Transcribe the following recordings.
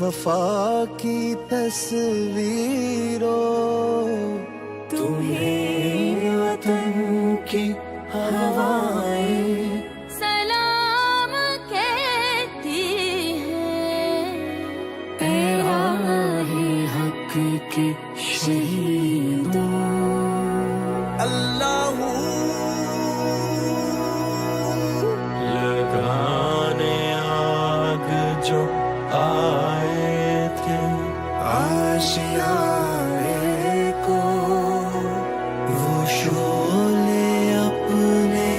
وفا کی تصویروں، تمہیں وطن کی ہوائیں سلام کہتی ہیں، اے راہ حق کے شہیدوں۔ اللہ لگانے آگ جو آئے تھے آشیانے کو، وہ شعلے اپنے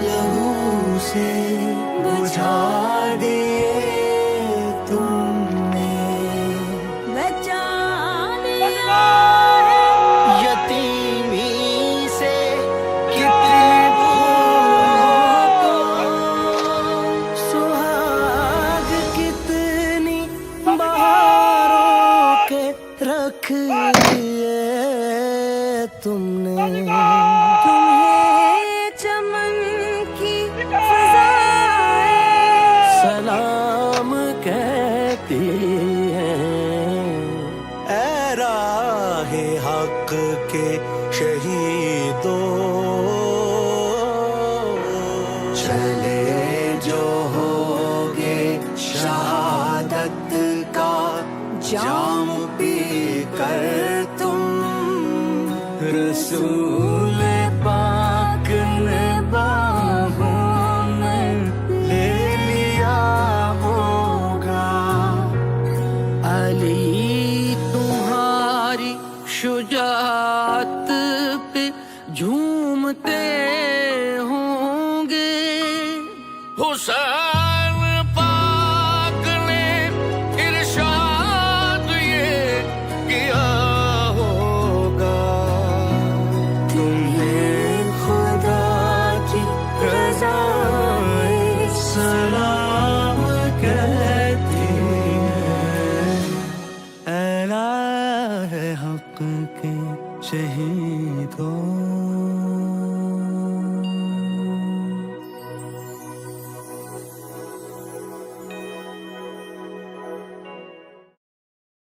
لہو سے بجھا دیے تم نے، بچا لیا یتیمی سے کتنے بوڑھوں کو، سہاگ کتنی بہاروں کے رکھ لیے تم نے، تمہیں چمن کی فضائیں سلام کہتی ہیں، اے راہ حق کے شہیدوں۔ چلے جو ہوگے شہادت کا جام پی کر تم، رسول پاک نے باہوں میں لے لیا ہوگا، علی تمہاری شجاعت پہ جھومتے ہوں گے، حسین پاک نے ارشاد یہ کیا ہوگا، تمہیں خدا کی رضائیں سلام کہتی ہیں، اے راہ حق کے شہیدوں۔